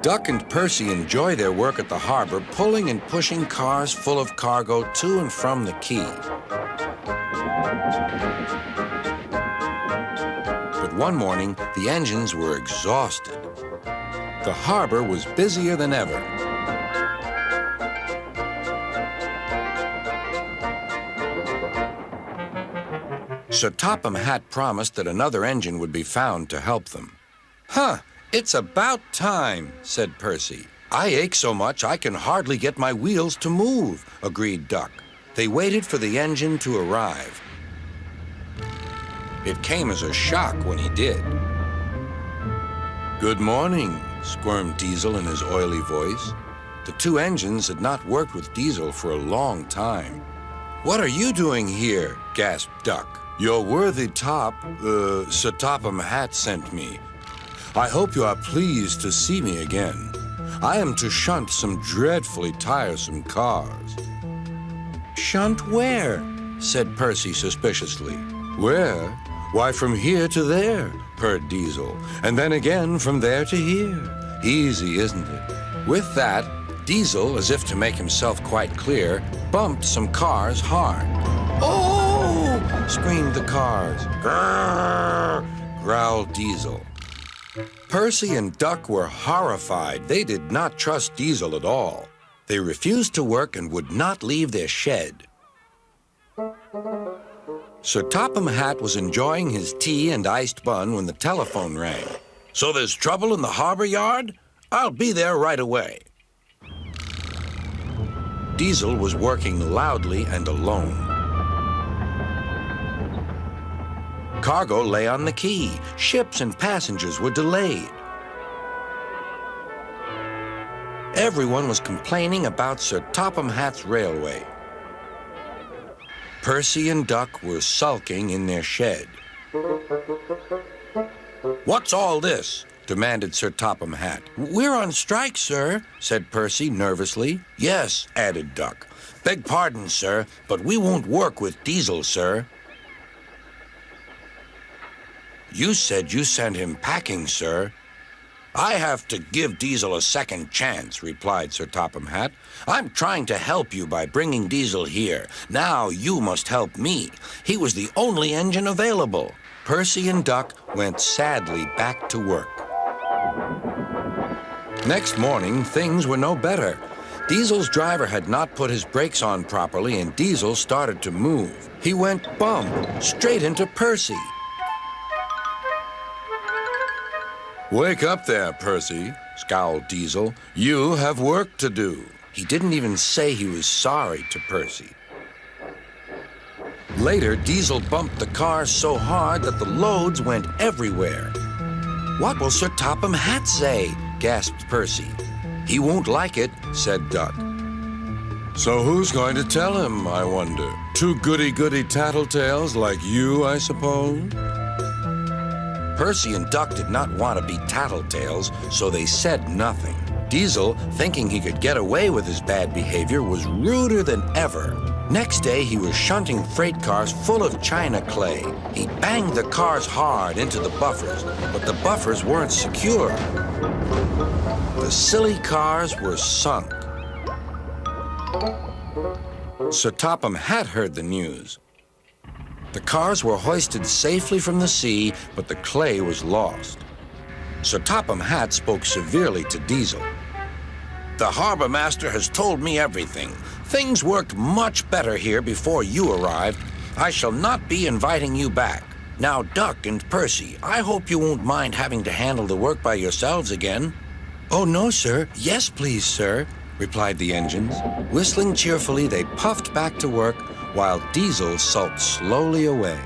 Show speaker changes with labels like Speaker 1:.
Speaker 1: Duck and Percy enjoy their work at the harbor, pulling and pushing cars full of cargo to and from the quay. But one morning, the engines were exhausted. The harbor was busier than ever. Sir Topham Hatt promised that another engine would be found to help them. "Huh, it's about time," said Percy. "I ache so much I can hardly get my wheels to move," agreed Duck. They waited for the engine to arrive. It came as a shock when he did. "Good morning," squirmed Diesel in his oily voice. The two engines had not worked with Diesel for a long time. "What are you doing here?" gasped Duck. "Your worthy Sir Topham Hatt sent me. I hope you are pleased to see me again. I am to shunt some dreadfully tiresome cars." "Shunt where?" said Percy suspiciously. "Where? Why, from here to there," purred Diesel, "and then again from there to here. Easy, isn't it?" With that, Diesel, as if to make himself quite clear, bumped some cars hard. "Oh!" screamed the cars. "Grrr!" growled Diesel. Percy and Duck were horrified. They did not trust Diesel at all. They refused to work and would not leave their shed. Sir Topham Hatt was enjoying his tea and iced bun when the telephone rang. "So there's trouble in the harbor yard? I'll be there right away." Diesel was working loudly and alone. Cargo lay on the quay. Ships and passengers were delayed. Everyone was complaining about Sir Topham Hatt's railway. Percy and Duck were sulking in their shed. "What's all this?" demanded Sir Topham Hatt. "We're on strike, sir," said Percy nervously. "Yes," added Duck. "Beg pardon, sir, but we won't work with Diesel, sir." "You said you sent him packing, sir." "I have to give Diesel a second chance," replied Sir Topham Hatt. "I'm trying to help you by bringing Diesel here. Now you must help me. He was the only engine available." Percy and Duck went sadly back to work. Next morning, things were no better. Diesel's driver had not put his brakes on properly, and Diesel started to move. He went bump straight into Percy. "Wake up there, Percy," scowled Diesel. "You have work to do." He didn't even say he was sorry to Percy. Later, Diesel bumped the cars so hard that the loads went everywhere. "What will Sir Topham Hatt say?" gasped Percy. "He won't like it," said Duck. "So who's going to tell him, I wonder? Two goody-goody tattletales like you, I suppose?" Percy and Duck did not want to be tattletales, so they said nothing. Diesel, thinking he could get away with his bad behavior, was ruder than ever. Next day, he was shunting freight cars full of china clay. He banged the cars hard into the buffers, but the buffers weren't secure. The silly cars were sunk. Sir Topham Hatt heard the news. The cars were hoisted safely from the sea, but the clay was lost. Sir Topham Hatt spoke severely to Diesel. "The harbor master has told me everything. Things worked much better here before you arrived. I shall not be inviting you back. Now, Duck and Percy, I hope you won't mind having to handle the work by yourselves again." "Oh, no, sir. Yes, please, sir," replied the engines. Whistling cheerfully, they puffed back to work, while Diesel sulked slowly away.